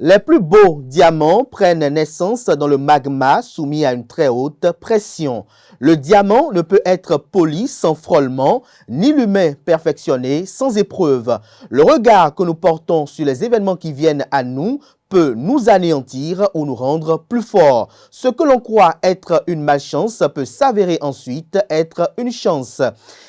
Les plus beaux diamants prennent naissance dans le magma soumis à une très haute pression. Le diamant ne peut être poli sans frôlement, ni l'humain perfectionné sans épreuve. Le regard que nous portons sur les événements qui viennent à nous peut nous anéantir ou nous rendre plus forts. Ce que l'on croit être une malchance peut s'avérer ensuite être une chance.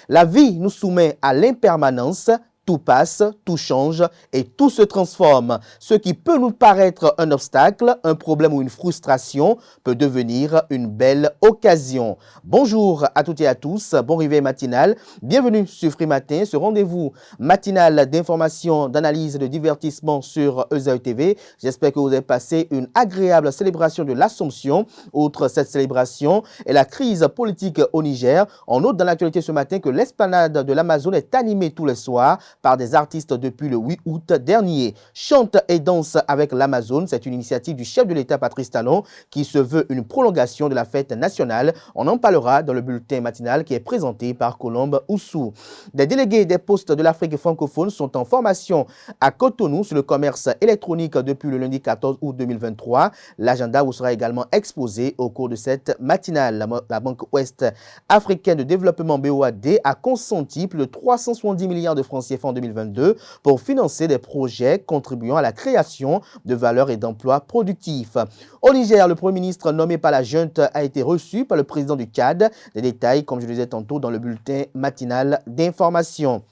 La vie nous soumet à l'impermanence. Tout passe, tout change et tout se transforme. Ce qui peut nous paraître un obstacle, un problème ou une frustration peut devenir une belle occasion. Bonjour à toutes et à tous, bon réveil matinal. Bienvenue sur Free Matin, ce rendez-vous matinal d'information, d'analyse et de divertissement sur ESAE TV. J'espère que vous avez passé une agréable célébration de l'Assomption. Outre cette célébration et la crise politique au Niger, on note dans l'actualité ce matin que l'esplanade de l'Amazone est animée tous les soirs par des artistes depuis le 8 août dernier. Chante et danse avec l'Amazone, c'est une initiative du chef de l'État Patrice Talon qui se veut une prolongation de la fête nationale. On en parlera dans le bulletin matinal qui est présenté par Colombe Oussou. Des délégués des postes de l'Afrique francophone sont en formation à Cotonou sur le commerce électronique depuis le lundi 14 août 2023. L'agenda vous sera également exposé au cours de cette matinale. La Banque Ouest africaine de développement BOAD a consenti plus de 370 milliards de francs CFA en 2022 pour financer des projets contribuant à la création de valeur et d'emplois productifs. Au Niger, le Premier ministre nommé par la junte a été reçu par le président du CAD. Des détails, comme je le disais tantôt, dans le bulletin matinal d'information.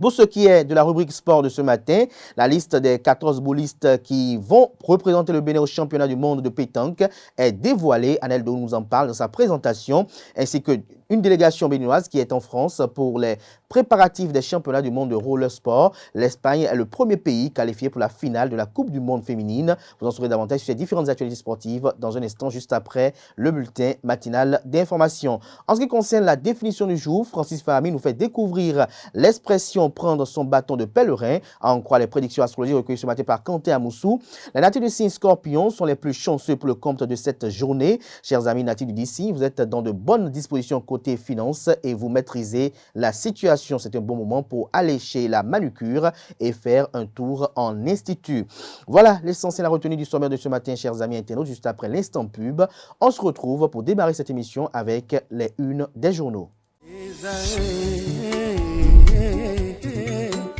Pour ce qui est de la rubrique sport de ce matin, la liste des 14 boulistes qui vont représenter le Bénin au championnat du monde de pétanque est dévoilée. Anel Do nous en parle dans sa présentation, ainsi que une délégation béninoise qui est en France pour les préparatifs des championnats du monde de roller sport. L'Espagne est le premier pays qualifié pour la finale de la Coupe du monde féminine. Vous en saurez davantage sur ces différentes actualités sportives dans un instant, juste après le bulletin matinal d'information. En ce qui concerne la définition du jour, Francis Fahmi nous fait découvrir l'expression prendre son bâton de pèlerin, à en croire les prédictions astrologiques recueillies ce matin par Kanté Amoussou. Les natifs du signe Scorpion sont les plus chanceux pour le compte de cette journée. Chers amis natifs du signe, vous êtes dans de bonnes dispositions côté finances et vous maîtrisez la situation. C'est un bon moment pour aller chez la manucure et faire un tour en institut. Voilà l'essentiel à retenir du sommaire de ce matin, chers amis internautes. Juste après l'instant pub, on se retrouve pour démarrer cette émission avec les unes des journaux.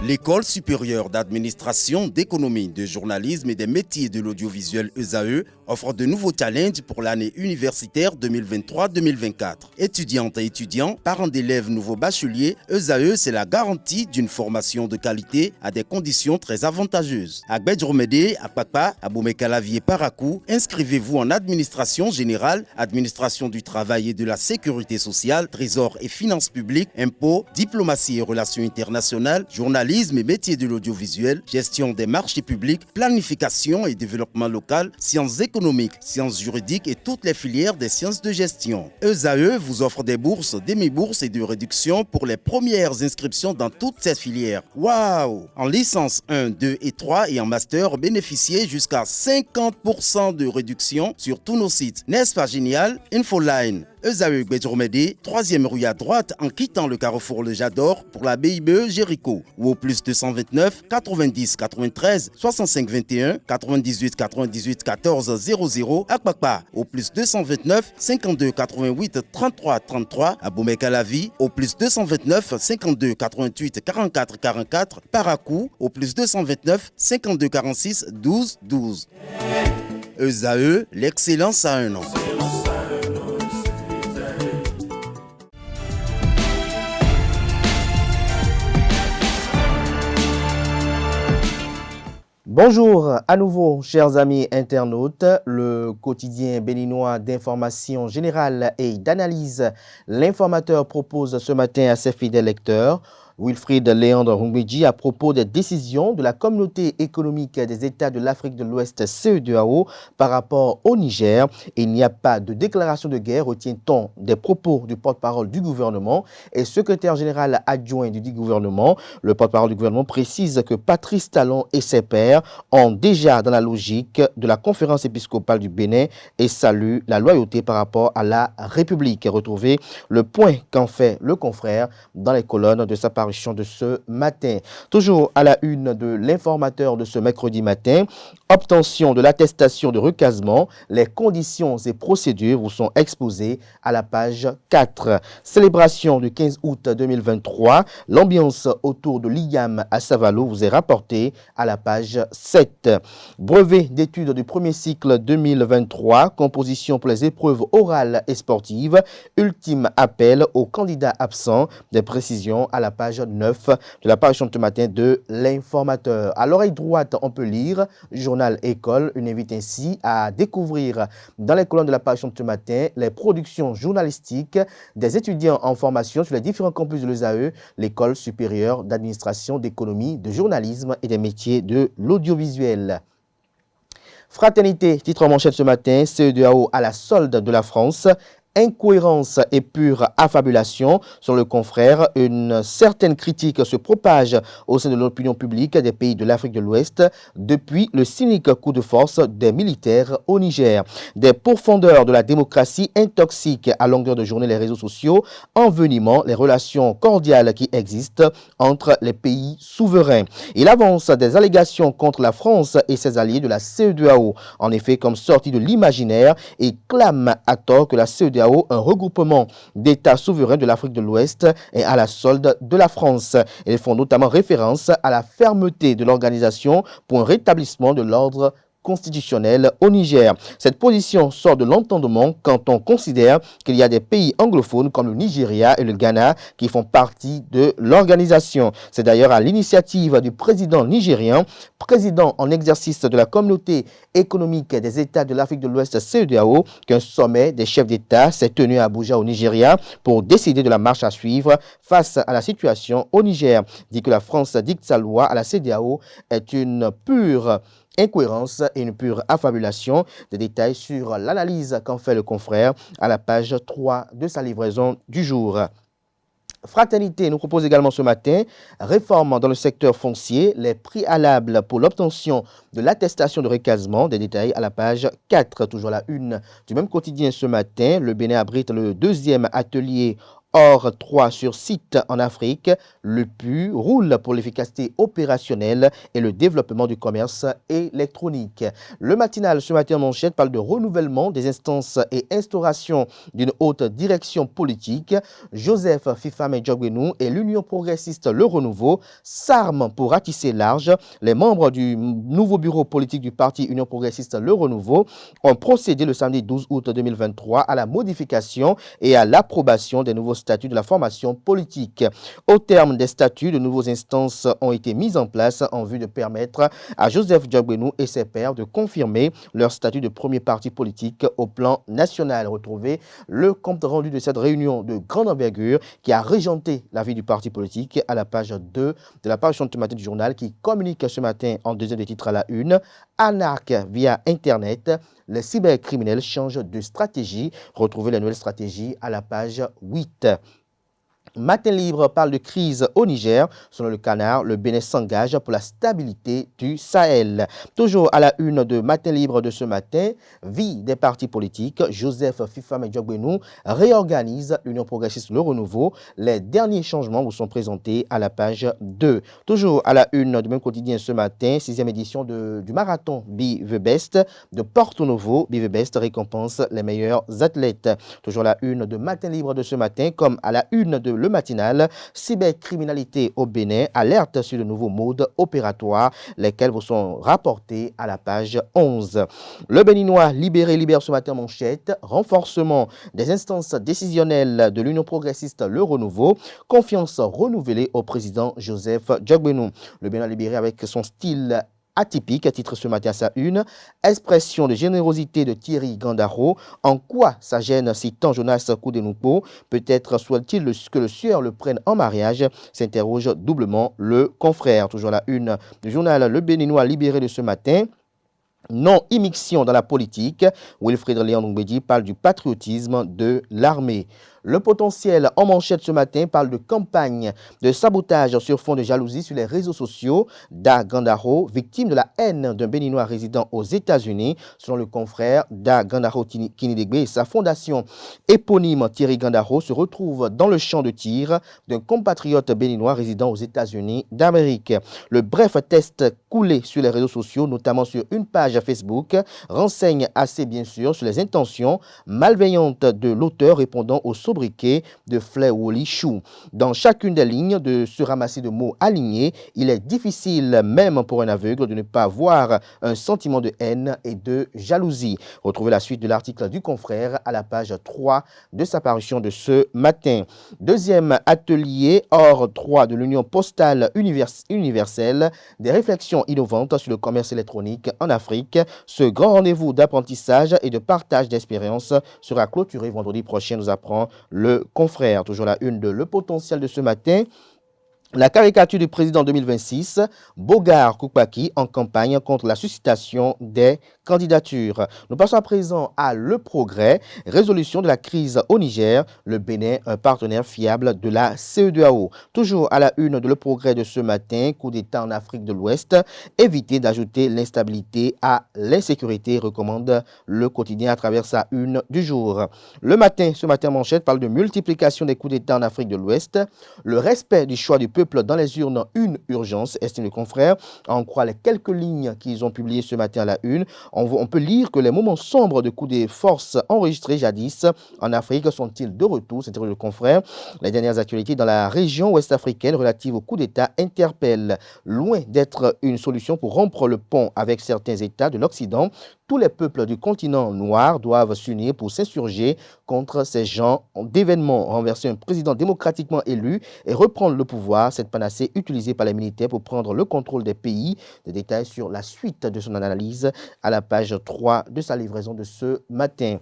L'École supérieure d'administration, d'économie, de journalisme et des métiers de l'audiovisuel ESAE offre de nouveaux challenges pour l'année universitaire 2023-2024. Étudiantes et étudiants, parents d'élèves nouveaux bacheliers, ESAE, c'est la garantie d'une formation de qualité à des conditions très avantageuses. À Gbedjromede, à Papa, à Boumekalavi et Parakou, inscrivez-vous en administration générale, administration du travail et de la sécurité sociale, trésor et finances publiques, impôts, diplomatie et relations internationales, journalisme et métiers de l'audiovisuel, gestion des marchés publics, planification et développement local, sciences économiques, sciences juridiques et toutes les filières des sciences de gestion. ESAE vous offre des bourses, demi-bourses et de réductions pour les premières inscriptions dans toutes ces filières. Waouh! En licence 1, 2 et 3 et en master, bénéficiez jusqu'à 50% de réduction sur tous nos sites. N'est-ce pas génial? Infoline. ESAE Gbedjromede, 3e rue à droite en quittant le carrefour Le Jador pour la BIBE Jéricho ou au plus 229 90 93 65 21 98 98 14 00 à Kpakpa au plus 229 52 88 33 33 à Boumekalavi au plus 229 52 88 44 44 Parakou au plus 229 52 46 12 12. ESAE, l'excellence à un an. Bonjour à nouveau, chers amis internautes. Le quotidien béninois d'information générale et d'analyse, l'Informateur propose ce matin à ses fidèles lecteurs Wilfried Léandre Humbedji à propos des décisions de la Communauté économique des États de l'Afrique de l'Ouest CEDEAO par rapport au Niger. Il n'y a pas de déclaration de guerre, retient-on des propos du porte-parole du gouvernement et secrétaire général adjoint du dit gouvernement. Le porte-parole du gouvernement précise que Patrice Talon et ses pairs ont déjà dans la logique de la conférence épiscopale du Bénin et salue la loyauté par rapport à la République. Retrouvez le point qu'en fait le confrère dans les colonnes de sa parole parution de ce matin. Toujours à la une de l'informateur de ce mercredi matin, obtention de l'attestation de recasement, les conditions et procédures vous sont exposées à la page 4. Célébration du 15 août 2023, l'ambiance autour de l'IAM à Savalo vous est rapportée à la page 7. Brevet d'études du premier cycle 2023, composition pour les épreuves orales et sportives, ultime appel aux candidats absents, des précisions à la page 9 de la parution de ce matin de l'informateur. À l'oreille droite, on peut lire Journal École, une invite ainsi à découvrir dans les colonnes de la parution de ce matin les productions journalistiques des étudiants en formation sur les différents campus de l'ESAE, l'École supérieure d'administration, d'économie, de journalisme et des métiers de l'audiovisuel. Fraternité, titre en manchette ce matin, CEDEAO à la solde de la France. Incohérence et pure affabulation, selon le confrère, une certaine critique se propage au sein de l'opinion publique des pays de l'Afrique de l'Ouest depuis le cynique coup de force des militaires au Niger. Des pourfendeurs de la démocratie intoxiquent à longueur de journée les réseaux sociaux, envenimant les relations cordiales qui existent entre les pays souverains. Il avance des allégations contre la France et ses alliés de la CEDEAO, en effet comme sortie de l'imaginaire, et clame à tort que la CEDEAO, un regroupement d'États souverains de l'Afrique de l'Ouest, est à la solde de la France. Ils font notamment référence à la fermeté de l'organisation pour un rétablissement de l'ordre constitutionnel au Niger. Cette position sort de l'entendement quand on considère qu'il y a des pays anglophones comme le Nigeria et le Ghana qui font partie de l'organisation. C'est d'ailleurs à l'initiative du président nigérien, président en exercice de la communauté économique des États de l'Afrique de l'Ouest CEDEAO, qu'un sommet des chefs d'État s'est tenu à Abuja au Nigeria pour décider de la marche à suivre face à la situation au Niger. Dit que la France dicte sa loi à la CEDEAO est une pure incohérence et une pure affabulation. Des détails sur l'analyse qu'en fait le confrère à la page 3 de sa livraison du jour. Fraternité nous propose également ce matin réforme dans le secteur foncier, les préalables pour l'obtention de l'attestation de recasement, des détails à la page 4. Toujours la une du même quotidien ce matin, le Bénin abrite le deuxième atelier Or 3 sur site en Afrique, le PU roule pour l'efficacité opérationnelle et le développement du commerce électronique. Le matinal ce matin en manchette parle de renouvellement des instances et instauration d'une haute direction politique. Joseph Fifame Djogbenou et l'Union progressiste Le Renouveau s'arment pour ratisser large. Les membres du nouveau bureau politique du parti Union progressiste Le Renouveau ont procédé le samedi 12 août 2023 à la modification et à l'approbation des nouveaux statuts de la formation politique. Au terme des statuts, de nouvelles instances ont été mises en place en vue de permettre à Joseph Djogbenou et ses pairs de confirmer leur statut de premier parti politique au plan national. Retrouvez le compte rendu de cette réunion de grande envergure qui a régenté la vie du parti politique à la page 2 de la parution de ce matin du journal qui communique ce matin en deuxième des titres à la une. Anarque via Internet, les cybercriminels changent de stratégie. Retrouvez la nouvelle stratégie à la page 8. Matin Libre parle de crise au Niger. Selon le Canard, le Bénin s'engage pour la stabilité du Sahel. Toujours à la une de Matin Libre de ce matin, vie des partis politiques. Joseph Fifame Djogbenou réorganise l'Union progressiste Le Renouveau. Les derniers changements vous sont présentés à la page 2. Toujours à la une du même quotidien ce matin, 6e édition du marathon Be the Best de Porto Novo. Be the Best récompense les meilleurs athlètes. Toujours la une de Matin Libre de ce matin, comme à la une de Le Matinal, cybercriminalité au Bénin, alerte sur de nouveaux modes opératoires, lesquels vous sont rapportés à la page 11. Le Béninois libère ce matin manchette, renforcement des instances décisionnelles de l'Union progressiste Le Renouveau, confiance renouvelée au président Joseph Djogbenou. Le Bénin libéré avec son style atypique, titre ce matin à sa une, expression de générosité de Thierry Gandaro. En quoi ça gêne si tant Jonas Koudenoupo, peut-être souhaite-t-il que le sieur le prenne en mariage, s'interroge doublement le confrère. Toujours la une du journal Le Béninois libéré de ce matin. Non-immixtion dans la politique. Wilfried Léon Ngbedi parle du patriotisme de l'armée. Le potentiel en manchette ce matin parle de campagne de sabotage sur fond de jalousie sur les réseaux sociaux. Da Gandaro, victime de la haine d'un Béninois résident aux États-Unis, selon le confrère Da Gandaro Kinidegbe et sa fondation éponyme Thierry Gandaro se retrouve dans le champ de tir d'un compatriote béninois résidant aux États-Unis d'Amérique. Le bref test coulé sur les réseaux sociaux, notamment sur une page Facebook, renseigne assez bien sûr sur les intentions malveillantes de l'auteur répondant au sobriquet de Flewoli Chou. Dans chacune des lignes de ce ramassis de mots alignés, il est difficile, même pour un aveugle, de ne pas voir un sentiment de haine et de jalousie. Retrouvez la suite de l'article du confrère à la page 3 de sa parution de ce matin. Deuxième atelier hors 3 de l'Union postale universelle, des réflexions innovantes sur le commerce électronique en Afrique. Ce grand rendez-vous d'apprentissage et de partage d'expériences sera clôturé vendredi prochain, nous apprend le confrère. Toujours la une de Le Potentiel de ce matin. La caricature du président 2026, Bogar Koukpaki en campagne contre la suscitation des candidatures. Nous passons à présent à Le Progrès, résolution de la crise au Niger, le Bénin, un partenaire fiable de la CEDEAO. Toujours à la une de Le Progrès de ce matin, coup d'État en Afrique de l'Ouest, éviter d'ajouter l'instabilité à l'insécurité, recommande le quotidien à travers sa une du jour. Le matin, ce matin manchette parle de multiplication des coups d'État en Afrique de l'Ouest, le respect du choix du peuple dans les urnes, une urgence, estime le confrère. On croit les quelques lignes qu'ils ont publiées ce matin à la une. On peut lire que les moments sombres de coups de force enregistrés jadis en Afrique sont-ils de retour, c'est le confrère. Les dernières actualités dans la région ouest-africaine relatives au coup d'État interpellent. Loin d'être une solution pour rompre le pont avec certains États de l'Occident, tous les peuples du continent noir doivent s'unir pour s'insurger contre ces genres d'événements. Renverser un président démocratiquement élu et reprendre le pouvoir, cette panacée utilisée par les militaires pour prendre le contrôle des pays. Des détails sur la suite de son analyse à la page 3 de sa livraison de ce matin.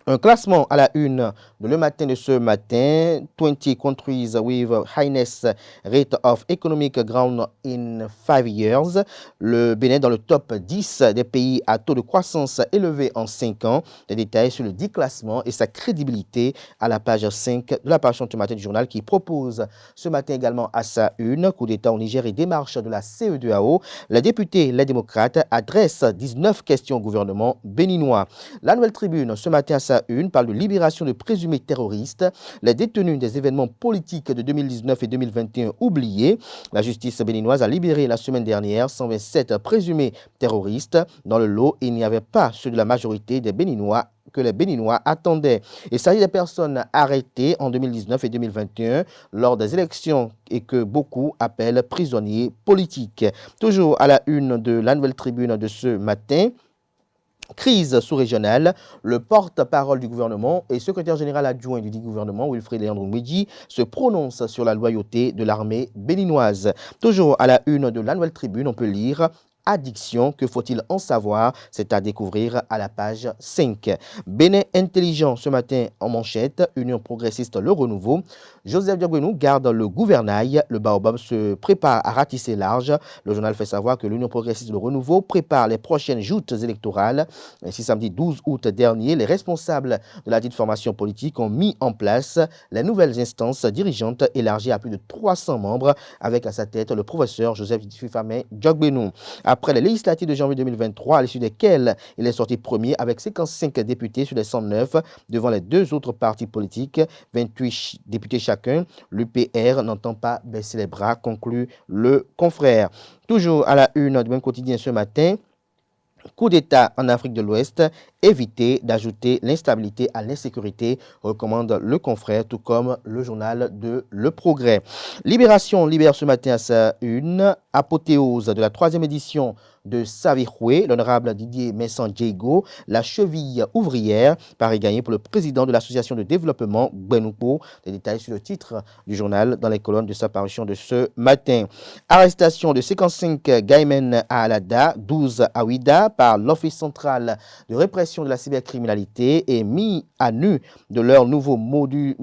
Un classement à la une de Le Matin de ce matin, 20 countries with highest rate of economic growth in 5 years. Le Bénin dans le top 10 des pays à taux de croissance élevé en 5 ans. Des détails sur le dit classement et sa crédibilité à la page 5 de la page du matin du journal qui propose ce matin également à sa une, coup d'État au Niger et démarche de la CEDEAO. Les députés, les démocrates adressent 19 questions au gouvernement béninois. La Nouvelle Tribune ce matin à sa une parle de libération de présumés terroristes, les détenus des événements politiques de 2019 et 2021 oubliés. La justice béninoise a libéré la semaine dernière 127 présumés terroristes. Dans le lot, il n'y avait pas ceux de la majorité des Béninois que les Béninois attendaient. Il s'agit des personnes arrêtées en 2019 et 2021 lors des élections et que beaucoup appellent prisonniers politiques. Toujours à la une de la Nouvelle Tribune de ce matin, crise sous-régionale, le porte-parole du gouvernement et secrétaire général adjoint du dit gouvernement, Wilfried Léandre Mwidji, se prononce sur la loyauté de l'armée béninoise. Toujours à la une de la Nouvelle Tribune, on peut lire addiction, que faut-il en savoir? C'est à découvrir à la page 5. Bénin intelligent ce matin en manchette, Union progressiste Le Renouveau. Joseph Diogbenou garde le gouvernail, le baobab se prépare à ratisser large. Le journal fait savoir que l'Union progressiste Le Renouveau prépare les prochaines joutes électorales. Ainsi, samedi 12 août dernier, les responsables de la dite formation politique ont mis en place les nouvelles instances dirigeantes élargies à plus de 300 membres, avec à sa tête le professeur Joseph Fifame Diogbenou. Après les législatives de janvier 2023, à l'issue desquelles il est sorti premier avec 55 députés sur les 109 devant les deux autres partis politiques, 28 députés chacun. L'UPR n'entend pas baisser les bras, conclut le confrère. Toujours à la une du même quotidien ce matin, coup d'État en Afrique de l'Ouest, éviter d'ajouter l'instabilité à l'insécurité, recommande le confrère, tout comme le journal de Le Progrès. Libération libère ce matin à sa une, apothéose de la 3e édition de Savihoué, l'honorable Didier Messan Djeigo, la cheville ouvrière, pari gagné pour le président de l'association de développement Gbenoupo. Des détails sur le titre du journal dans les colonnes de sa parution de ce matin. Arrestation de 55 Gaimen à Alada, 12 à Ouida par l'Office central de répression de la cybercriminalité et mis à nu de leur nouveau modus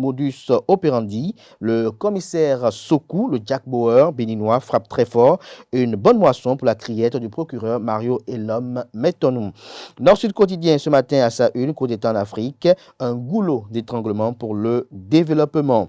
operandi. Le commissaire Sokou, le Jack Bauer béninois, frappe très fort. Une bonne moisson pour la criette du procureur procureur Mario Elom Metonou. Nord-Sud quotidien ce matin à sa une, coup d'État en Afrique, un goulot d'étranglement pour le développement.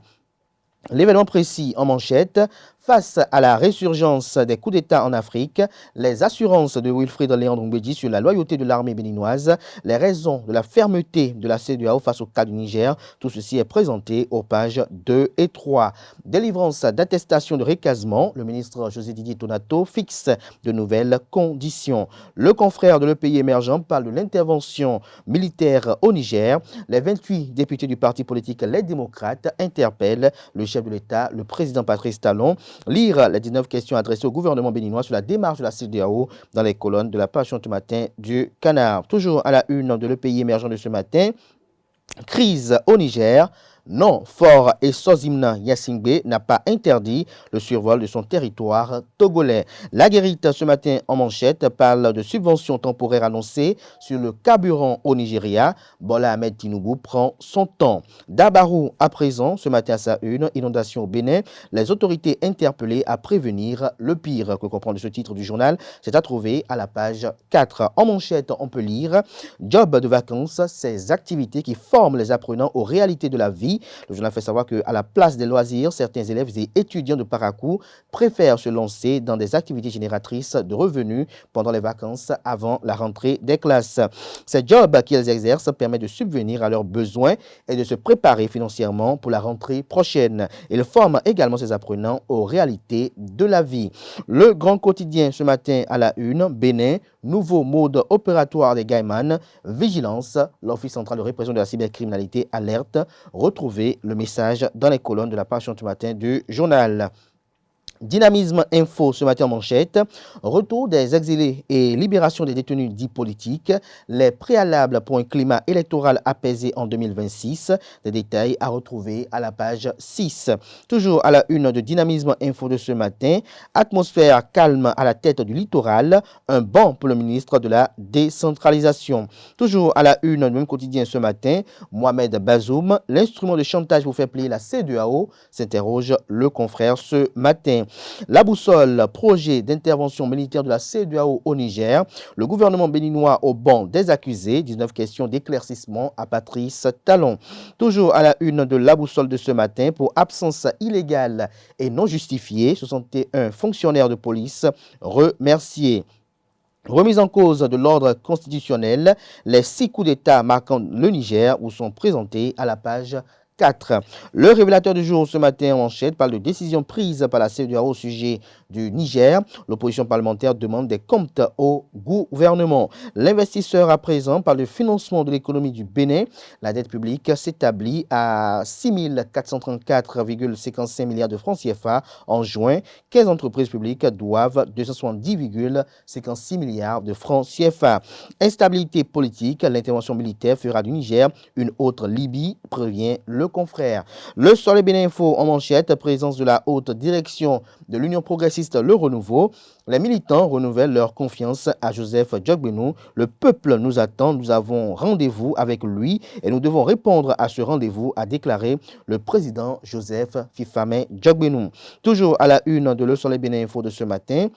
L'événement précis en manchette, face à la résurgence des coups d'État en Afrique, les assurances de Wilfried Léandre Mbedi sur la loyauté de l'armée béninoise, les raisons de la fermeté de la CEDEAO face au cas du Niger, tout ceci est présenté aux pages 2 et 3. Délivrance d'attestation de recasement, le ministre José Didier Tonato fixe de nouvelles conditions. Le confrère de l'EPI émergent parle de l'intervention militaire au Niger. Les 28 députés du parti politique Les Démocrates interpellent le chef de l'État, le président Patrice Talon. Lire les 19 questions adressées au gouvernement béninois sur la démarche de la CEDEAO dans les colonnes de la page ce matin du Canard. Toujours à la une de l'EPI émergent de ce matin, crise au Niger. Non, Fort et Sozimna Yassingbe n'a pas interdit le survol de son territoire togolais. La Guérite ce matin en manchette parle de subventions temporaires annoncées sur le carburant au Nigeria. Bola Ahmed Tinubu prend son temps. Dabarou à présent, ce matin à sa une, inondation au Bénin. Les autorités interpellées à prévenir le pire. Que comprendre ce titre du journal, c'est à trouver à la page 4. En manchette, on peut lire Job de vacances, ces activités qui forment les apprenants aux réalités de la vie. Le journal fait savoir qu'à la place des loisirs, certains élèves et étudiants de Parakou préfèrent se lancer dans des activités génératrices de revenus pendant les vacances avant la rentrée des classes. Ces jobs qu'ils exercent permettent de subvenir à leurs besoins et de se préparer financièrement pour la rentrée prochaine. Ils forment également ces apprenants aux réalités de la vie. Le grand quotidien ce matin à la une, Bénin, nouveau mode opératoire des Gaiman, vigilance, l'Office central de répression de la cybercriminalité alerte, retrouvez le message dans les colonnes de la page ce matin du journal. Dynamisme Info ce matin en manchette, retour des exilés et libération des détenus dits politiques, les préalables pour un climat électoral apaisé en 2026, des détails à retrouver à la page 6. Toujours à la une de Dynamisme Info de ce matin, atmosphère calme à la tête du littoral, un banc pour le ministre de la décentralisation. Toujours à la une du même quotidien ce matin, Mohamed Bazoum, l'instrument de chantage pour faire plier la CEDEAO, s'interroge le confrère ce matin. La boussole, projet d'intervention militaire de la CEDEAO au Niger. Le gouvernement béninois au banc des accusés. 19 questions d'éclaircissement à Patrice Talon. Toujours à la une de la boussole de ce matin pour absence illégale et non justifiée. 61 fonctionnaires de police remerciés. Remise en cause de l'ordre constitutionnel. Les 6 coups d'État marquant le Niger où sont présentés à la page 4. Le révélateur du jour ce matin en manchette parle de décisions prises par la CEDEAO au sujet du Niger. L'opposition parlementaire demande des comptes au gouvernement. L'investisseur à présent parle de financement de l'économie du Bénin. La dette publique s'établit à 6 434,55 milliards de francs CFA en juin. 15 entreprises publiques doivent 270,56 milliards de francs CFA. Instabilité politique, l'intervention militaire fera du Niger une autre Libye, prévient le confrère. Le Soleil Bénin Info en manchette, présence de la haute direction de l'Union progressiste Le Renouveau. Les militants renouvellent leur confiance à Joseph Djogbenou. Le peuple nous attend, nous avons rendez-vous avec lui et nous devons répondre à ce rendez-vous, a déclaré le président Joseph Fifame Djogbenou. Toujours à la une de Le Soleil Bénin Info de ce matin,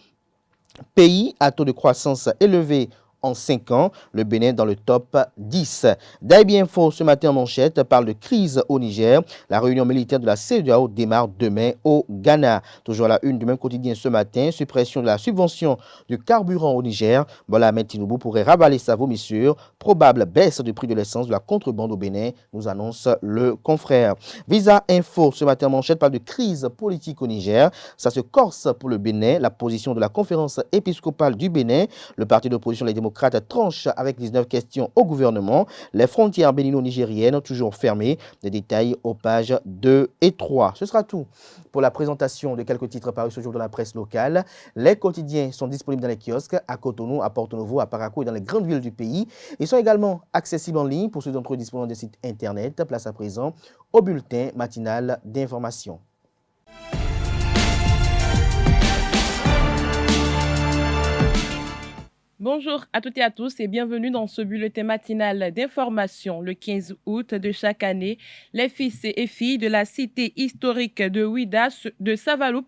pays à taux de croissance élevé en 5 ans, le Bénin dans le top 10. Daibi Info ce matin en manchette parle de crise au Niger. La réunion militaire de la CEDEAO démarre demain au Ghana. Toujours à la une du même quotidien ce matin, suppression de la subvention du carburant au Niger. Bola Ahmed Tinubu pourrait ravaler sa vomissure. Probable baisse du prix de l'essence de la contrebande au Bénin, nous annonce le confrère. Visa Info ce matin en manchette parle de crise politique au Niger. Ça se corse pour le Bénin. La position de la conférence épiscopale du Bénin, le parti d'opposition Les Démocrates tranche avec 19 questions au gouvernement. Les frontières bénino-nigériennes toujours fermées. Des détails aux pages 2 et 3. Ce sera tout pour la présentation de quelques titres parus ce jour dans la presse locale. Les quotidiens sont disponibles dans les kiosques à Cotonou, à Porto-Novo, à Parakou et dans les grandes villes du pays. Ils sont également accessibles en ligne pour ceux d'entre eux disposant des sites internet. Place à présent au bulletin matinal d'information. Bonjour à toutes et à tous et bienvenue dans ce bulletin matinal d'information. Le 15 août de chaque année, les fils et filles de la cité historique de Savalou,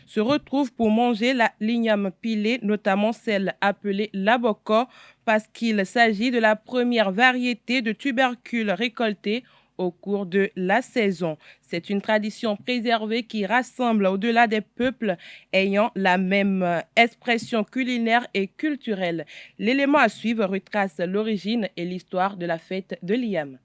se retrouvent pour manger la l'igname pilée, notamment celle appelée laboko, parce qu'il s'agit de la première variété de tubercules récoltée au cours de la saison. C'est une tradition préservée qui rassemble au-delà des peuples ayant la même expression culinaire et culturelle. L'élément à suivre retrace l'origine et l'histoire de la fête de l'Iyam.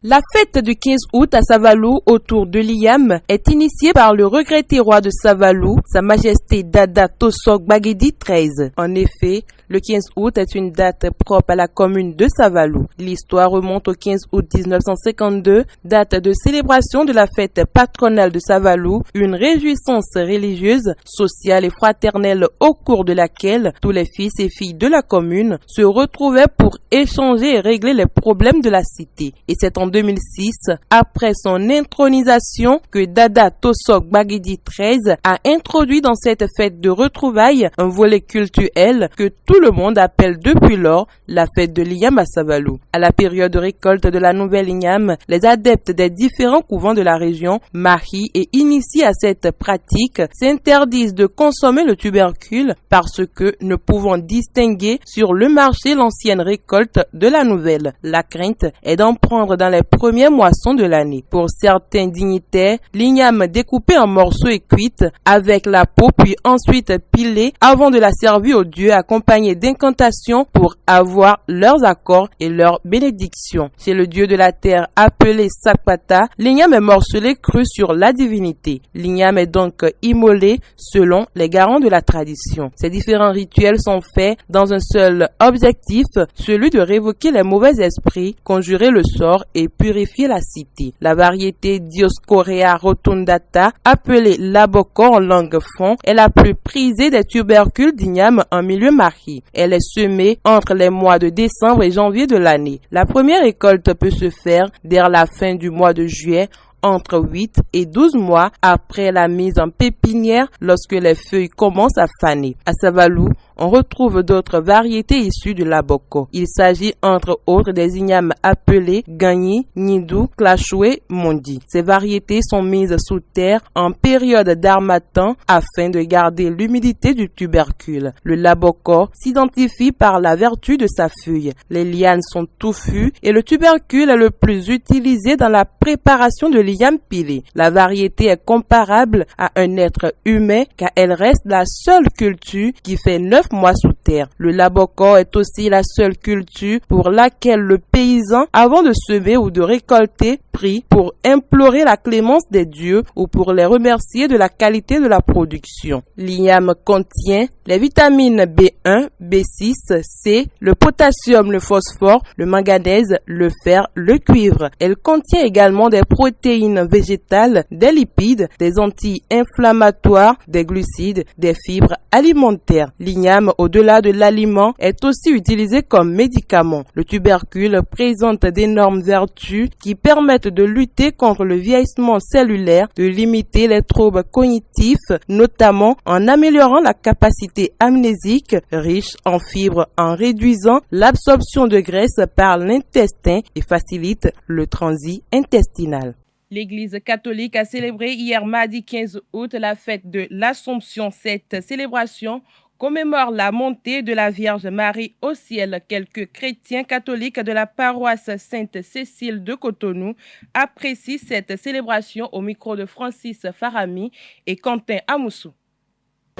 La fête du 15 août à Savalou autour de l'Iyam est initiée par le regretté roi de Savalou, Sa Majesté Dada Tosok Bagedi XIII. En effet, le 15 août est une date propre à la commune de Savalou. L'histoire remonte au 15 août 1952, date de célébration de la fête patronale de Savalou, une réjouissance religieuse, sociale et fraternelle au cours de laquelle tous les fils et filles de la commune se retrouvaient pour échanger et régler les problèmes de la cité. Et c'est en 2006, après son intronisation, que Dada Tosok Bagedi XIII a introduit dans cette fête de retrouvailles un volet cultuel que tout le monde appelle depuis lors la fête de l'Iyam à Savalou. À la période de récolte de la nouvelle Iyam, les adeptes des différents couvents de la région marient et initiés à cette pratique s'interdisent de consommer le tubercule parce que ne pouvant distinguer sur le marché l'ancienne récolte de la nouvelle. La crainte est d'en prendre dans les premières moissons de l'année. Pour certains dignitaires, l'igname découpée en morceaux et cuite avec la peau puis ensuite pilée avant de la servir aux dieux accompagnée d'incantations pour avoir leurs accords et leurs bénédictions. Chez le dieu de la terre appelé Sakpata, l'igname est morcelé cru sur la divinité. L'igname est donc immolé selon les garants de la tradition. Ces différents rituels sont faits dans un seul objectif, celui de révoquer les mauvais esprits, conjurer le sort et purifier la cité. La variété Dioscorea rotundata, appelée laboko en langue fon, est la plus prisée des tubercules d'igname en milieu marie. Elle est semée entre les mois de décembre et janvier de l'année. La première récolte peut se faire dès la fin du mois de juillet, entre 8 et 12 mois après la mise en pépinière lorsque les feuilles commencent à faner. À Savalou, on retrouve d'autres variétés issues du laboko. Il s'agit entre autres des ignames appelés Gagni, Nidou, Klachoué, Mondi. Ces variétés sont mises sous terre en période d'harmattan afin de garder l'humidité du tubercule. Le laboko s'identifie par la vertu de sa feuille. Les lianes sont touffues et le tubercule est le plus utilisé dans la préparation de l'iyam pilé. La variété est comparable à un être humain car elle reste la seule culture qui fait 9 mois sous terre. Le laboko est aussi la seule culture pour laquelle le paysan, avant de semer ou de récolter, prie pour implorer la clémence des dieux ou pour les remercier de la qualité de la production. L'iyam contient les vitamines B1, B6, C, le potassium, le phosphore, le manganèse, le fer, le cuivre. Elle contient également des protéines végétales, des lipides, des anti-inflammatoires, des glucides, des fibres alimentaires. L'igname, au-delà de l'aliment, est aussi utilisé comme médicament. Le tubercule présente d'énormes vertus qui permettent de lutter contre le vieillissement cellulaire, de limiter les troubles cognitifs, notamment en améliorant la capacité amnésique, riche en fibres, en réduisant l'absorption de graisse par l'intestin et facilite le transit intestinal. L'Église catholique a célébré hier mardi 15 août la fête de l'Assomption. Cette célébration commémore la montée de la Vierge Marie au ciel. Quelques chrétiens catholiques de la paroisse Sainte-Cécile de Cotonou apprécient cette célébration au micro de Francis Farami et Quentin Amoussou.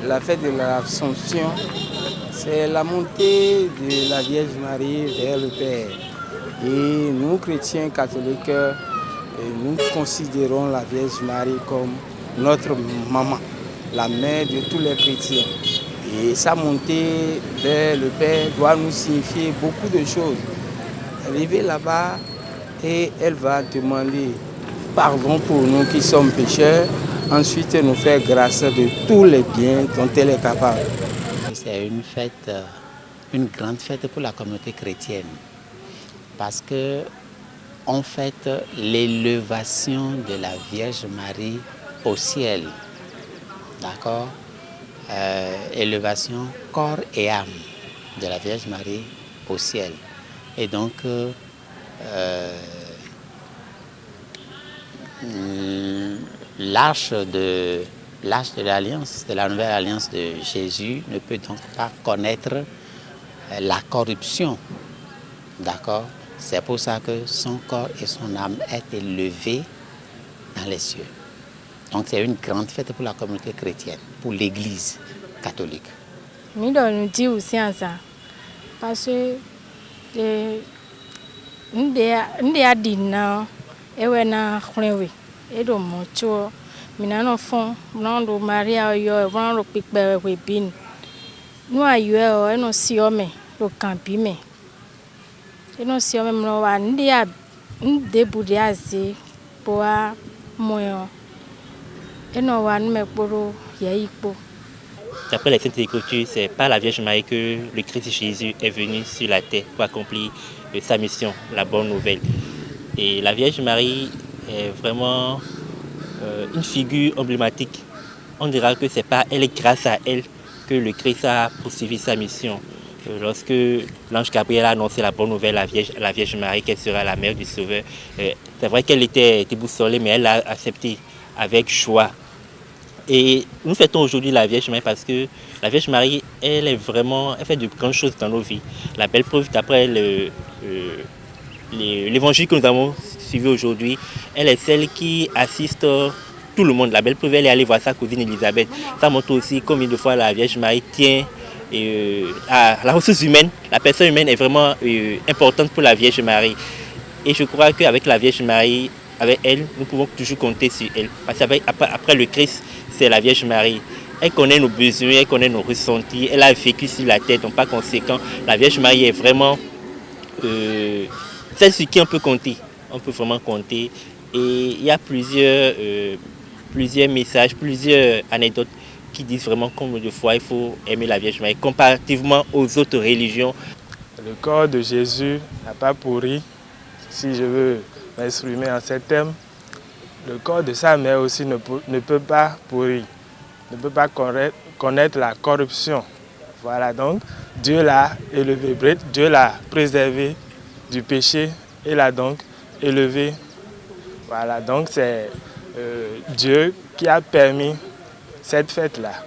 La fête de l'Assomption, c'est la montée de la Vierge Marie vers le Père. Et nous, chrétiens catholiques, nous considérons la Vierge Marie comme notre maman, la mère de tous les chrétiens. Et sa montée vers le Père doit nous signifier beaucoup de choses. Arriver là-bas et elle va demander pardon pour nous qui sommes pécheurs, ensuite nous faire grâce de tous les biens dont elle est capable. C'est une fête, une grande fête pour la communauté chrétienne parce que on fête l'élévation de la Vierge Marie au ciel. D'accord? Élévation corps et âme. de la Vierge Marie au ciel. Et donc, l'arche de l'alliance, de la nouvelle alliance de Jésus ne peut donc pas connaître la corruption. D'accord? C'est pour ça que son corps et son âme est élevé dans les cieux. Donc c'est une grande fête pour la communauté chrétienne, pour l'Église catholique. Mi do nu di aussi ça parce que ndé adina ewe na khrewe e do mo cho mina no fon no Maria yo e won ro pipe we bin no ayo e no si o me ro kan bi me e no si o me no wa ndé budi azi po a moyo e no wa me poro ye ipo. D'après les Saintes Écritures, c'est par la Vierge Marie que le Christ Jésus est venu sur la terre pour accomplir sa mission, la bonne nouvelle. Et la Vierge Marie est vraiment une figure emblématique. On dira que c'est par elle et grâce à elle que le Christ a poursuivi sa mission. Lorsque l'ange Gabriel a annoncé la bonne nouvelle à la Vierge Marie, qu'elle sera la mère du Sauveur, c'est vrai qu'elle était déboussolée, mais elle l'a accepté avec joie. Et nous fêtons aujourd'hui la Vierge Marie parce que la Vierge Marie, elle fait de grandes choses dans nos vies. La belle preuve, d'après l'évangile que nous avons suivi aujourd'hui, elle est celle qui assiste tout le monde. La belle preuve, elle est allée voir sa cousine Elisabeth. Ça montre aussi combien de fois la Vierge Marie tient à la ressource humaine. La personne humaine est vraiment importante pour la Vierge Marie. Et je crois qu'avec la Vierge Marie, avec elle, nous pouvons toujours compter sur elle. Parce qu'après le Christ, c'est la Vierge Marie. Elle connaît nos besoins, elle connaît nos ressentis, elle a vécu sur la terre, donc par conséquent, la Vierge Marie est vraiment celle sur qui on peut compter. On peut vraiment compter. Et il y a plusieurs messages, plusieurs anecdotes qui disent vraiment combien de fois il faut aimer la Vierge Marie, comparativement aux autres religions. Le corps de Jésus n'a pas pourri, si je veux m'exprimer en ces termes. Le corps de sa mère aussi ne peut pas pourrir, ne peut pas connaître la corruption. Voilà, donc Dieu l'a élevé, Dieu l'a préservé du péché et l'a donc élevé. Voilà, donc c'est Dieu qui a permis cette fête-là.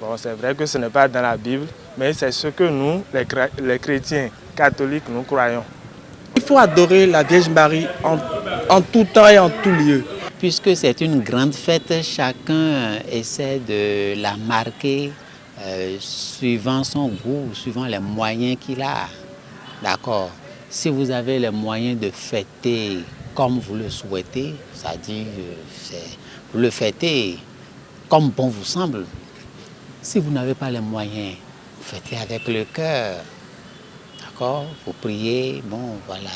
Bon, c'est vrai que ce n'est pas dans la Bible, mais c'est ce que nous, les chrétiens catholiques, nous croyons. Il faut adorer la Vierge Marie en tout temps et en tout lieu. Puisque c'est une grande fête, chacun essaie de la marquer suivant son goût, suivant les moyens qu'il a. D'accord. Si vous avez les moyens de fêter comme vous le souhaitez, c'est-à-dire vous le fêtez comme bon vous semble. Si vous n'avez pas les moyens, vous fêtez avec le cœur. D'accord. Vous priez, bon voilà.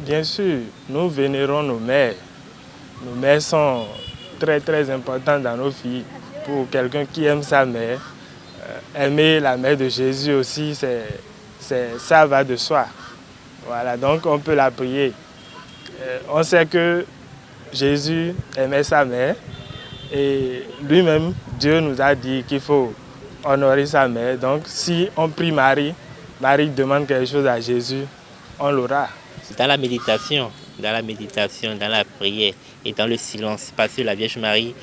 Bien sûr, nous vénérons nos mères. Nos mères sont très très importantes dans nos vies. Pour quelqu'un qui aime sa mère, aimer la mère de Jésus aussi, ça va de soi. Voilà, donc on peut la prier. On sait que Jésus aimait sa mère et lui-même, Dieu nous a dit qu'il faut honorer sa mère. Donc si on prie Marie, Marie demande quelque chose à Jésus, on l'aura. C'est dans la méditation, dans la prière et dans le silence. Parce que la Vierge Marie,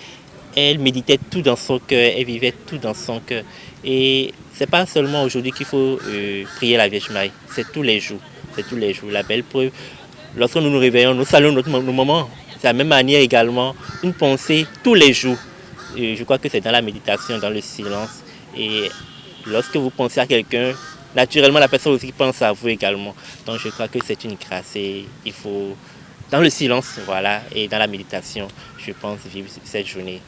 elle méditait tout dans son cœur, elle vivait tout dans son cœur. Et ce n'est pas seulement aujourd'hui qu'il faut prier la Vierge Marie, c'est tous les jours. C'est tous les jours. La belle preuve, lorsque nous nous réveillons, nous saluons nos mamans. C'est la même manière également, une pensée tous les jours. Et je crois que c'est dans la méditation, dans le silence. Et lorsque vous pensez à quelqu'un, naturellement la personne aussi pense à vous également. Donc je crois que c'est une grâce et il faut, dans le silence, voilà, et dans la méditation, je pense vivre cette journée.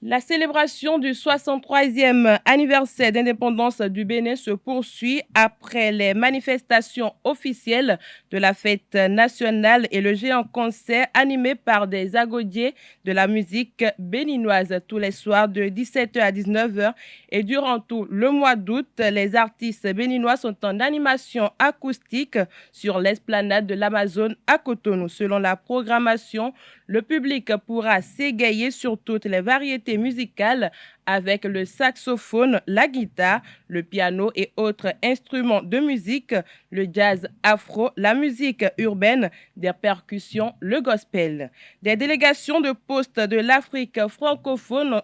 La célébration du 63e anniversaire d'indépendance du Bénin se poursuit après les manifestations officielles de la fête nationale et le géant concert animé par des agodiers de la musique béninoise tous les soirs de 17h à 19h. Et durant tout le mois d'août, les artistes béninois sont en animation acoustique sur l'esplanade de l'Amazone à Cotonou. Selon la programmation, Le public pourra s'égayer sur toutes les variétés musicales avec le saxophone, la guitare, le piano et autres instruments de musique, le jazz afro, la musique urbaine, des percussions, le gospel. Des délégations de postes de l'Afrique francophone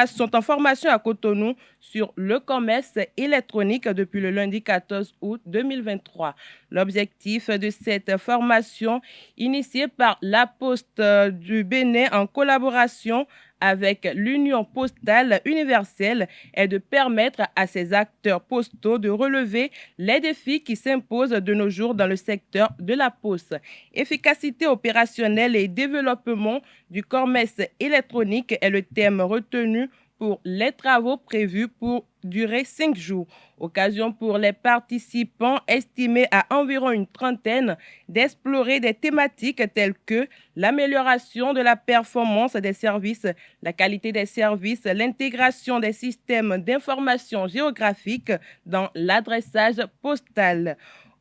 sont en formation à Cotonou sur le commerce électronique depuis le lundi 14 août 2023. L'objectif de cette formation, initiée par la Poste du Bénin en collaboration avec l'Union postale universelle, est de permettre à ces acteurs postaux de relever les défis qui s'imposent de nos jours dans le secteur de la poste. Efficacité opérationnelle et développement du commerce électronique est le thème retenu pour les travaux prévus pour durer 5 jours. Occasion pour les participants, estimés à environ une trentaine, d'explorer des thématiques telles que l'amélioration de la performance des services, la qualité des services, l'intégration des systèmes d'information géographique dans l'adressage postal.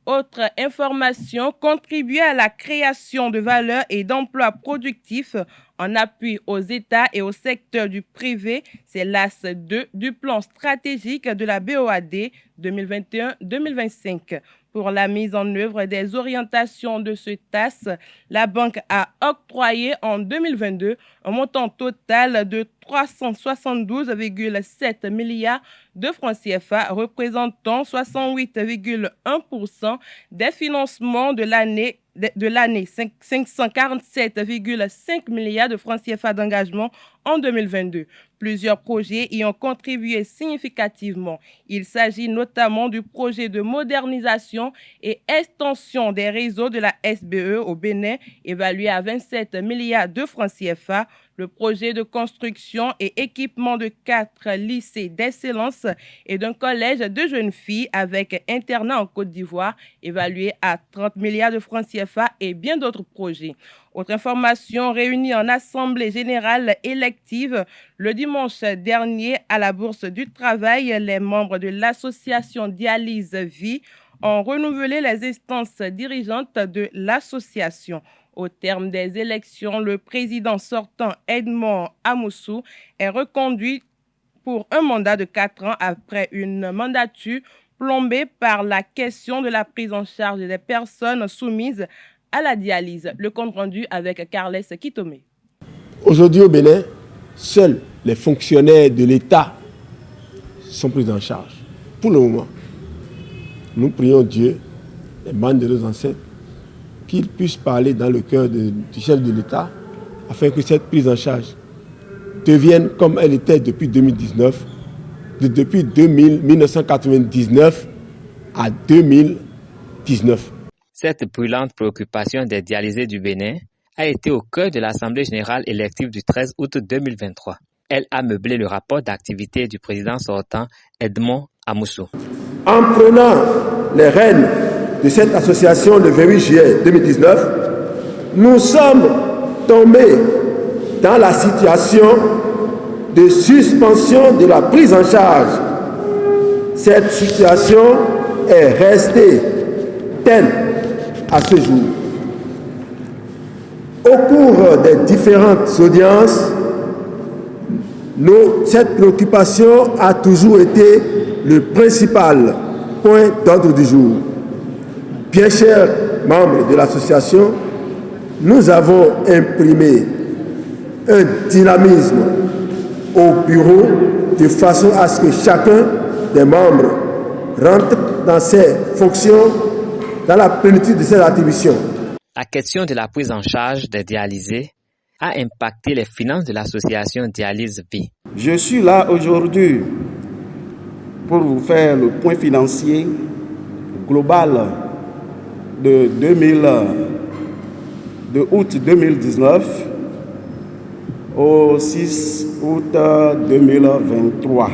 Autre information, contribuer à la création de valeur et d'emplois productifs en appui aux États et au secteur du privé, c'est l'AS 2 du plan stratégique de la BOAD 2021-2025. Pour la mise en œuvre des orientations de ce TAS, la banque a octroyé en 2022 un montant total de 372,7 milliards de francs CFA, représentant 68,1% des financements de l'année 547,5 milliards de francs CFA d'engagement en 2022. Plusieurs projets y ont contribué significativement. Il s'agit notamment du projet de modernisation et extension des réseaux de la SBE au Bénin, évalué à 27 milliards de francs CFA, le projet de construction et équipement de 4 lycées d'excellence et d'un collège de jeunes filles avec internat en Côte d'Ivoire, évalué à 30 milliards de francs CFA et bien d'autres projets. Autre information, réunie en assemblée générale élective le dimanche dernier à la Bourse du Travail, les membres de l'association Dialyse Vie ont renouvelé les instances dirigeantes de l'association. Au terme des élections, le président sortant Edmond Amoussou est reconduit pour un mandat de 4 ans après une mandature plombée par la question de la prise en charge des personnes soumises à la dialyse. Le compte rendu avec Carles Kitomé. Aujourd'hui au Bénin, seuls les fonctionnaires de l'État sont pris en charge. Pour le moment, nous prions Dieu, les membres de nos ancêtres, qu'ils puissent parler dans le cœur du chef de l'État afin que cette prise en charge devienne comme elle était depuis 2019, depuis 1999 à 2019. Cette brûlante préoccupation des dialysés du Bénin a été au cœur de l'Assemblée générale élective du 13 août 2023. Elle a meublé le rapport d'activité du président sortant Edmond Amoussou. En prenant les rênes de cette association le 28 juillet 2019, nous sommes tombés dans la situation de suspension de la prise en charge. Cette situation est restée telle à ce jour. Au cours des différentes audiences, cette préoccupation a toujours été le principal point d'ordre du jour. Bien chers membres de l'association, nous avons imprimé un dynamisme au bureau de façon à ce que chacun des membres rentre dans ses fonctions dans la plénitude de ses attributions. La question de la prise en charge des dialysés a impacté les finances de l'association Dialyse Vie. Je suis là aujourd'hui pour vous faire le point financier global de août 2019 au 6 août 2023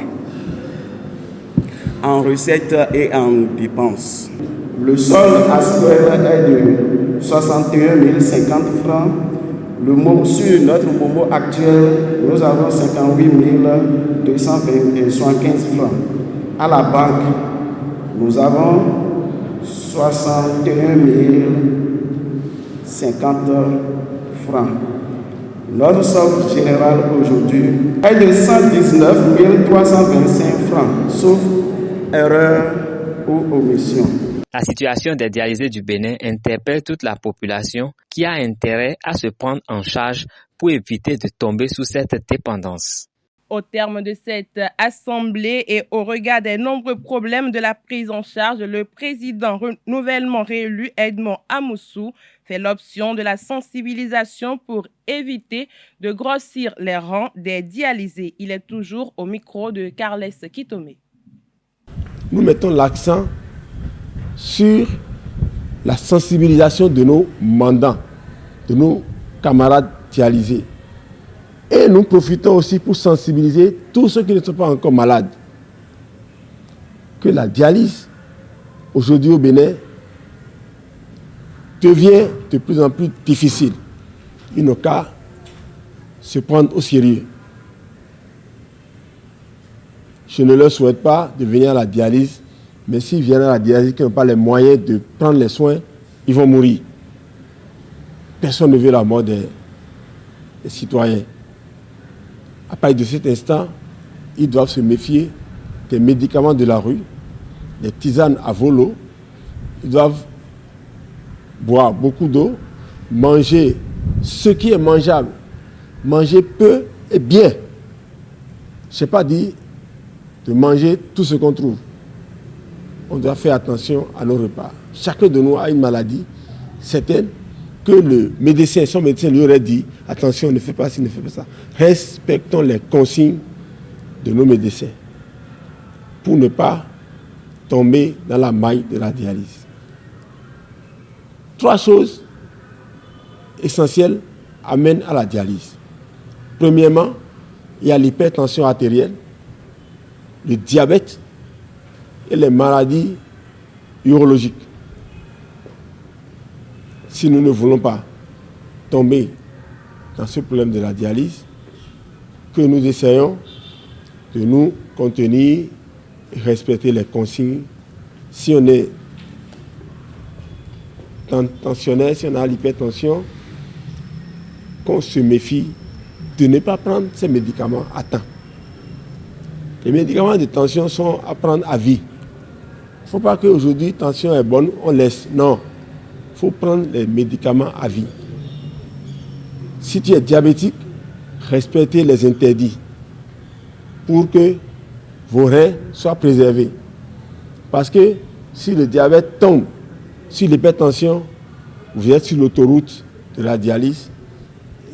en recettes et en dépenses. Le solde actuel est de 61 050 francs. Sur notre Momo actuel, nous avons 58 275 francs. À la banque, nous avons 61 050 francs. Notre somme générale aujourd'hui est de 119 325 francs, sauf erreur ou omission. La situation des dialysés du Bénin interpelle toute la population qui a intérêt à se prendre en charge pour éviter de tomber sous cette dépendance. Au terme de cette assemblée et au regard des nombreux problèmes de la prise en charge, le président nouvellement réélu Edmond Amoussou fait l'option de la sensibilisation pour éviter de grossir les rangs des dialysés. Il est toujours au micro de Carles Kitomé. Nous mettons l'accent sur la sensibilisation de nos mandants, de nos camarades dialysés. Et nous profitons aussi pour sensibiliser tous ceux qui ne sont pas encore malades. Que la dialyse, aujourd'hui au Bénin, devient de plus en plus difficile. Il n'a qu'à se prendre au sérieux. Je ne leur souhaite pas de venir à la dialyse, mais s'ils viennent à la dialyse, qui n'ont pas les moyens de prendre les soins, ils vont mourir. Personne ne veut la mort des citoyens. À partir de cet instant, ils doivent se méfier des médicaments de la rue, des tisanes à volo. Ils doivent boire beaucoup d'eau, manger ce qui est mangeable, manger peu et bien. Je n'ai pas dit de manger tout ce qu'on trouve. On doit faire attention à nos repas. Chacun de nous a une maladie certaine que le médecin, son médecin lui aurait dit attention, ne fais pas ci, ne fais pas ça. Respectons les consignes de nos médecins pour ne pas tomber dans la maille de la dialyse. 3 choses essentielles amènent à la dialyse. Premièrement, il y a l'hypertension artérielle, le diabète et les maladies urologiques. Si nous ne voulons pas tomber dans ce problème de la dialyse, que nous essayons de nous contenir et respecter les consignes. Si on est tensionnaire, si on a l'hypertension, qu'on se méfie de ne pas prendre ces médicaments à temps. Les médicaments de tension sont à prendre à vie. Il ne faut pas qu'aujourd'hui, tension est bonne, on laisse. Non. Il faut prendre les médicaments à vie. Si tu es diabétique, respectez les interdits pour que vos reins soient préservés. Parce que si le diabète tombe sur l'hypertension, vous êtes sur l'autoroute de la dialyse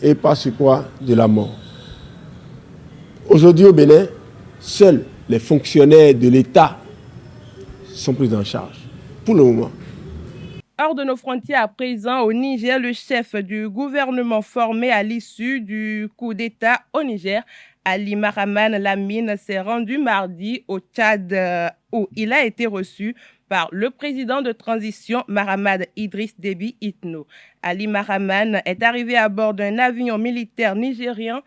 et pas sur quoi de la mort. Aujourd'hui au Bénin, seuls les fonctionnaires de l'État sont pris en charge pour le moment. Hors de nos frontières à présent, au Niger, le chef du gouvernement formé à l'issue du coup d'État au Niger, Ali Mahaman Lamine, s'est rendu mardi au Tchad où il a été reçu par le président de transition Mahamad Idriss Déby Itno. Ali Mahaman est arrivé à bord d'un avion militaire nigérien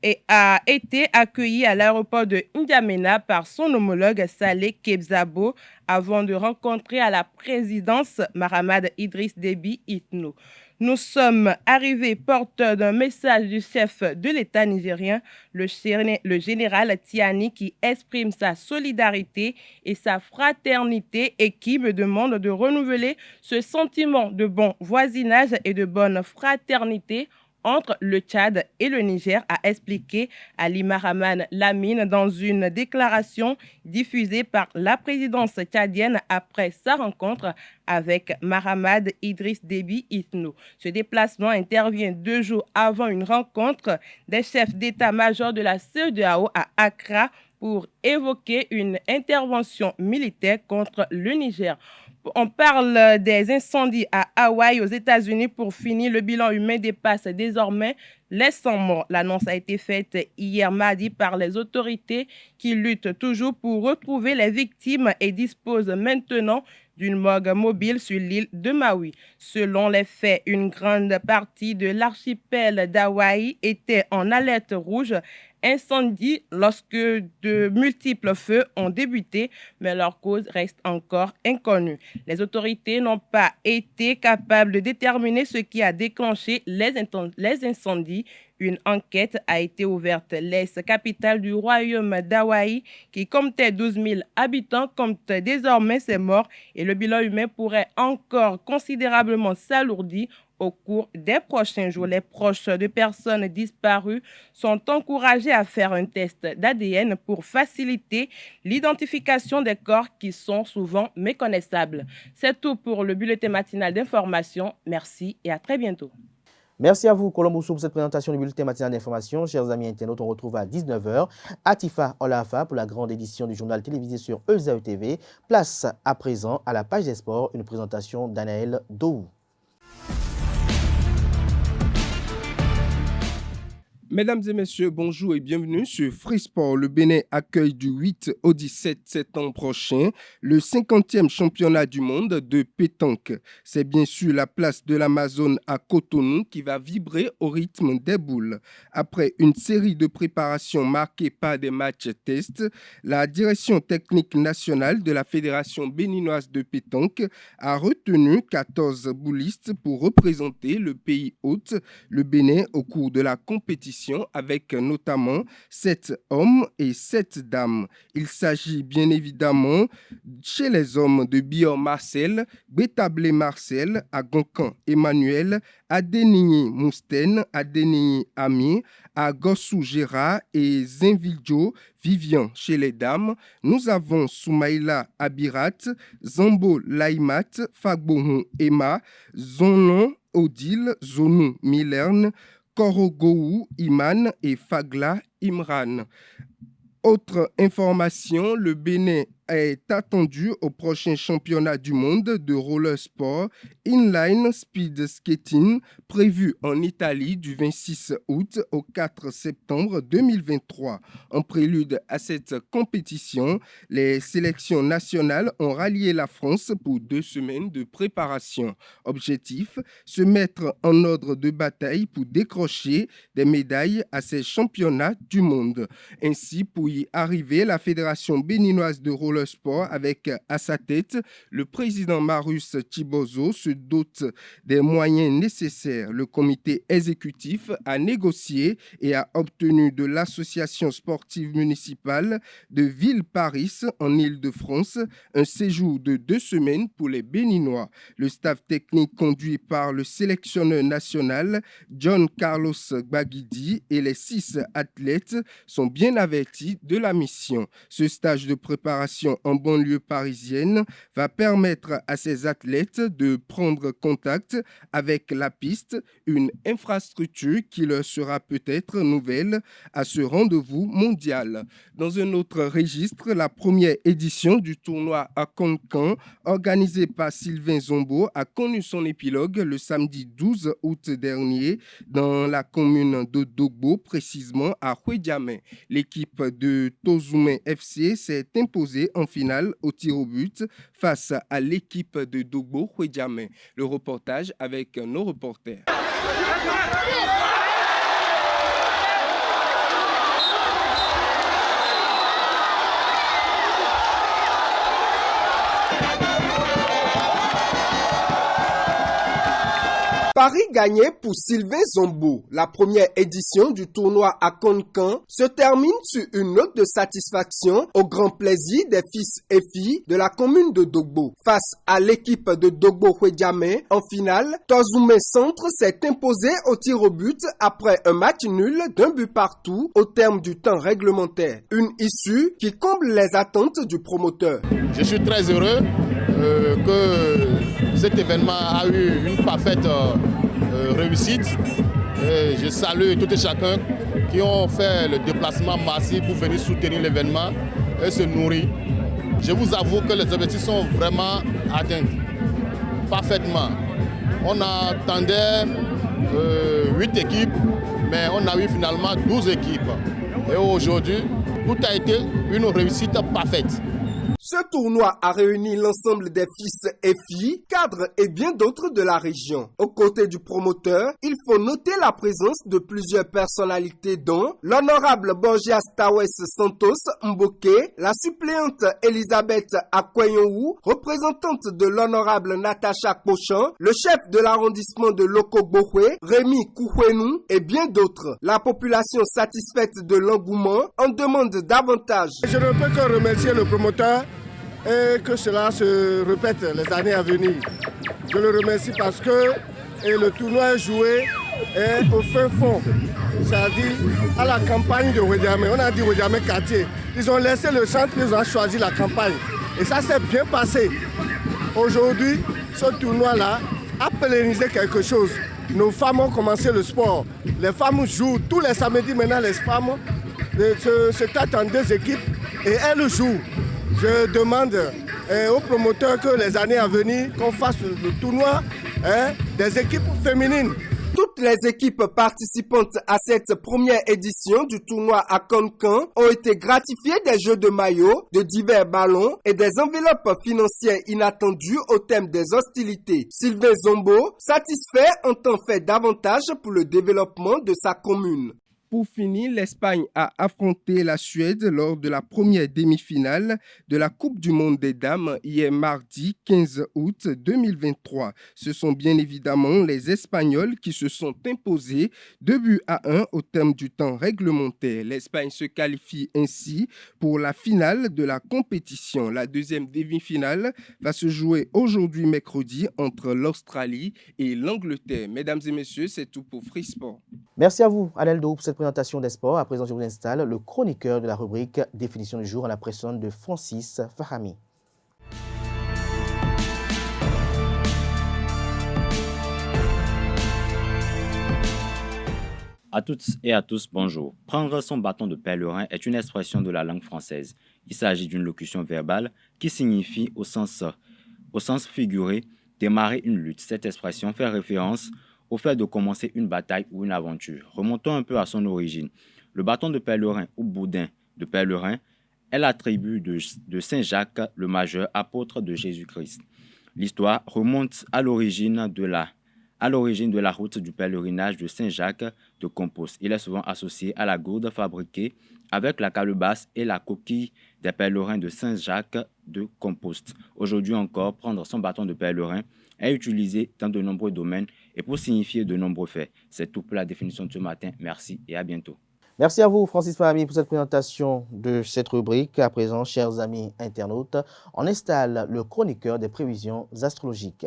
et a été accueilli à l'aéroport de N'Djamena par son homologue Saleh Kebzabo avant de rencontrer à la présidence Mahamad Idriss Déby Itno. Nous sommes arrivés porteurs d'un message du chef de l'État nigérien, le général Tiani, qui exprime sa solidarité et sa fraternité et qui me demande de renouveler ce sentiment de bon voisinage et de bonne fraternité entre le Tchad et le Niger, a expliqué Ali Mahaman Lamine dans une déclaration diffusée par la présidence tchadienne après sa rencontre avec Mahamad Idriss Déby Itno. Ce déplacement intervient 2 jours avant une rencontre des chefs d'état-major de la CEDEAO à Accra pour évoquer une intervention militaire contre le Niger. On parle des incendies à Hawaï, aux États-Unis. Pour finir, le bilan humain dépasse désormais les 100 morts. L'annonce a été faite hier mardi par les autorités qui luttent toujours pour retrouver les victimes et disposent maintenant d'une morgue mobile sur l'île de Maui. Selon les faits, une grande partie de l'archipel d'Hawaï était en alerte rouge incendie lorsque de multiples feux ont débuté, mais leur cause reste encore inconnue. Les autorités n'ont pas été capables de déterminer ce qui a déclenché les incendies. Une enquête a été ouverte. L'Est, capitale du royaume d'Hawaï, qui comptait 12 000 habitants, compte désormais ses morts et le bilan humain pourrait encore considérablement s'alourdir au cours des prochains jours. Les proches de personnes disparues sont encouragés à faire un test d'ADN pour faciliter l'identification des corps qui sont souvent méconnaissables. C'est tout pour le bulletin matinal d'information. Merci et à très bientôt. Merci à vous, Colombo, pour cette présentation du bulletin matinal d'information. Chers amis internautes, on retrouve à 19h Atifa Olafa pour la grande édition du journal télévisé sur EZAE TV. Place à présent à la page des sports, une présentation d'Anaël Dohou. Mesdames et messieurs, bonjour et bienvenue sur Free Sport. Le Bénin accueille du 8 au 17 septembre prochain le 50e championnat du monde de pétanque. C'est bien sûr la place de l'Amazone à Cotonou qui va vibrer au rythme des boules. Après une série de préparations marquées par des matchs tests, la direction technique nationale de la Fédération béninoise de pétanque a retenu 14 boulistes pour représenter le pays hôte, le Bénin, au cours de la compétition, avec notamment 7 hommes et 7 dames. Il s'agit bien évidemment chez les hommes de Bior Marcel, Bétablé Marcel, Agoncan Emmanuel, Adenini Mousten, Adenini Ami, Agossou Gérard et Zinvidjo Vivian. Chez les dames, nous avons Soumaïla Abirat, Zambo Laïmat, Fagbohon Emma, Zonon Odile, Zonou Milerne, Korogou Iman et Fagla Imran. Autre information, le Bénin est attendu au prochain championnat du monde de roller sport inline speed skating prévu en Italie du 26 août au 4 septembre 2023. En prélude à cette compétition, les sélections nationales ont rallié la France pour 2 semaines de préparation. Objectif, se mettre en ordre de bataille pour décrocher des médailles à ces championnats du monde. Ainsi, pour y arriver, la Fédération béninoise de roller sport, avec à sa tête le président Marius Thibozo, se dote des moyens nécessaires. Le comité exécutif a négocié et a obtenu de l'association sportive municipale de Ville-Paris en Île-de-France un séjour de 2 semaines pour les Béninois. Le staff technique conduit par le sélectionneur national John Carlos Baguidi et les 6 athlètes sont bien avertis de la mission. Ce stage de préparation en banlieue parisienne va permettre à ces athlètes de prendre contact avec la piste, une infrastructure qui leur sera peut-être nouvelle à ce rendez-vous mondial. Dans un autre registre, la première édition du tournoi à Konkan, organisé par Sylvain Zombo, a connu son épilogue le samedi 12 août dernier dans la commune de Dogbo, précisément à Houediamé. L'équipe de Tozoumé FC s'est imposée en finale au tir au but face à l'équipe de Dogbo Houediamé. Le reportage avec nos reporters. Paris gagné pour Sylvain Zombo. La première édition du tournoi à Konkan se termine sur une note de satisfaction au grand plaisir des fils et filles de la commune de Dogbo. Face à l'équipe de Dogbo Houediamé, en finale, Tozoumé Centre s'est imposé au tir au but après un match nul d'1 but partout au terme du temps réglementaire. Une issue qui comble les attentes du promoteur. Je suis très heureux que cet événement a eu une parfaite réussite. Et je salue tout et chacun qui ont fait le déplacement massif pour venir soutenir l'événement et se nourrir. Je vous avoue que les objectifs sont vraiment atteints parfaitement. On attendait 8 équipes, mais on a eu finalement 12 équipes. Et aujourd'hui, tout a été une réussite parfaite. Ce tournoi a réuni l'ensemble des fils et filles cadres et bien d'autres de la région. Aux côtés du promoteur, il faut noter la présence de plusieurs personnalités dont l'honorable Borgias Tawes Santos Mboke, la suppléante Elisabeth Akwenyou, représentante de l'honorable Natacha Pochan, le chef de l'arrondissement de Loko-Bohwe, Rémi Kouhwenou et bien d'autres. La population satisfaite de l'engouement en demande davantage. Je ne peux que remercier le promoteur et que cela se répète les années à venir. Je le remercie parce que le tournoi est joué au fin fond, c'est-à-dire à la campagne de Ouediamé. On a dit Ouediamé quartier. Ils ont laissé le centre, ils ont choisi la campagne. Et ça s'est bien passé. Aujourd'hui, ce tournoi-là a pérennisé quelque chose. Nos femmes ont commencé le sport. Les femmes jouent tous les samedis maintenant. Les femmes se tâtent en deux équipes et elles jouent. Je demande aux promoteurs que les années à venir, qu'on fasse le tournoi des équipes féminines. Toutes les équipes participantes à cette première édition du tournoi à Konkan ont été gratifiées des jeux de maillot, de divers ballons et des enveloppes financières inattendues au thème des hostilités. Sylvain Zombo, satisfait, entend faire davantage pour le développement de sa commune. Pour finir, l'Espagne a affronté la Suède lors de la première demi-finale de la Coupe du Monde des Dames hier mardi 15 août 2023. Ce sont bien évidemment les Espagnols qui se sont imposés 2-1 au terme du temps réglementaire. L'Espagne se qualifie ainsi pour la finale de la compétition. La deuxième demi-finale va se jouer aujourd'hui mercredi entre l'Australie et l'Angleterre. Mesdames et messieurs, c'est tout pour Free Sport. Merci à vous, Aleldo, pour cette présentation des sports. À présent, je vous installe le chroniqueur de la rubrique Définition du jour en la personne de Francis Fahami. À toutes et à tous, bonjour. Prendre son bâton de pèlerin est une expression de la langue française. Il s'agit d'une locution verbale qui signifie au sens figuré démarrer une lutte. Cette expression fait référence au fait de commencer une bataille ou une aventure. Remontons un peu à son origine. Le bâton de pèlerin ou boudin de pèlerin est l'attribut de Saint Jacques le Majeur, apôtre de Jésus-Christ. L'histoire remonte à l'origine de la route du pèlerinage de Saint Jacques de Compostelle. Il est souvent associé à la gourde fabriquée avec la calebasse et la coquille des pèlerins de Saint Jacques de Compostelle. Aujourd'hui encore, prendre son bâton de pèlerin est utilisé dans de nombreux domaines et pour signifier de nombreux faits. C'est tout pour la définition de ce matin. Merci et à bientôt. Merci à vous, Francis Fahami, pour cette présentation de cette rubrique. À présent, chers amis internautes, on installe le chroniqueur des prévisions astrologiques.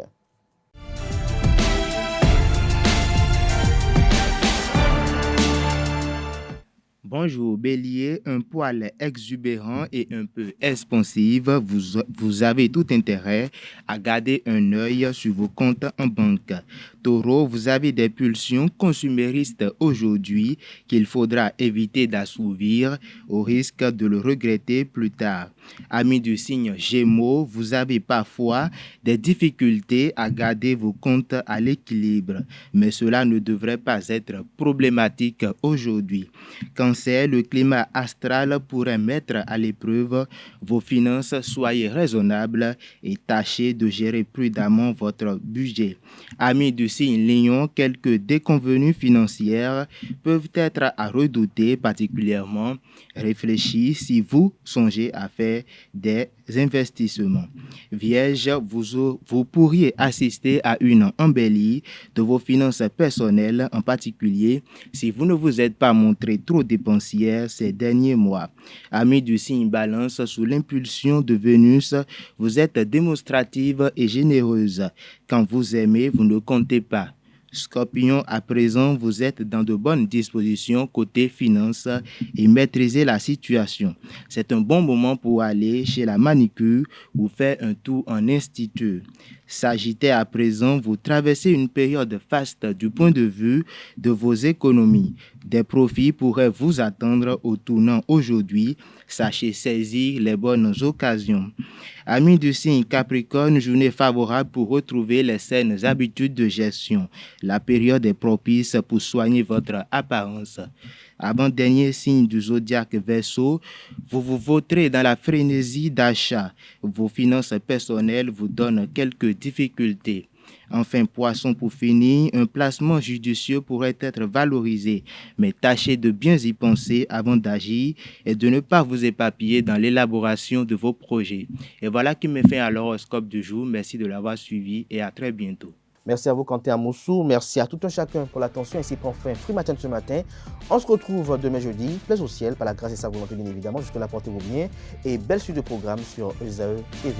Bonjour Bélier, un poil exubérant et un peu expansif, vous avez tout intérêt à garder un œil sur vos comptes en banque. Taureau, vous avez des pulsions consuméristes aujourd'hui qu'il faudra éviter d'assouvir au risque de le regretter plus tard. Amis du signe Gémeaux, vous avez parfois des difficultés à garder vos comptes à l'équilibre, mais cela ne devrait pas être problématique aujourd'hui. Cancer, le climat astral pourrait mettre à l'épreuve vos finances. Soyez raisonnables et tâchez de gérer prudemment votre budget. Amis du signe Lion, quelques déconvenues financières peuvent être à redouter, particulièrement réfléchis si vous songez à faire des investissements. Vierge, vous pourriez assister à une embellie de vos finances personnelles, en particulier si vous ne vous êtes pas montré trop dépensière ces derniers mois. Amis du signe Balance, sous l'impulsion de Vénus, vous êtes démonstrative et généreuse. Quand vous aimez, vous ne comptez pas. Scorpion, à présent, vous êtes dans de bonnes dispositions côté finances et maîtrisez la situation. C'est un bon moment pour aller chez la manicure ou faire un tour en institut. Sagittaire, à présent, vous traversez une période faste du point de vue de vos économies. Des profits pourraient vous attendre au tournant aujourd'hui. Sachez saisir les bonnes occasions. Amis du signe Capricorne, journée favorable pour retrouver les saines habitudes de gestion. La période est propice pour soigner votre apparence. Avant-dernier signe du zodiaque Verseau, vous vous vautrez dans la frénésie d'achat. Vos finances personnelles vous donnent quelques difficultés. Enfin, Poisson, pour finir, un placement judicieux pourrait être valorisé, mais tâchez de bien y penser avant d'agir et de ne pas vous éparpiller dans l'élaboration de vos projets. Et voilà qui me fait à l'horoscope du jour. Merci de l'avoir suivi et à très bientôt. Merci à vous, Quentin Amoussou. Merci à tout un chacun pour l'attention. Ici prend fin Free Matin de ce matin. On se retrouve demain jeudi. Plaise au ciel, par la grâce et sa volonté, bien évidemment. Jusque-là, portez-vous bien. Et belle suite de programmes sur ESAE TV.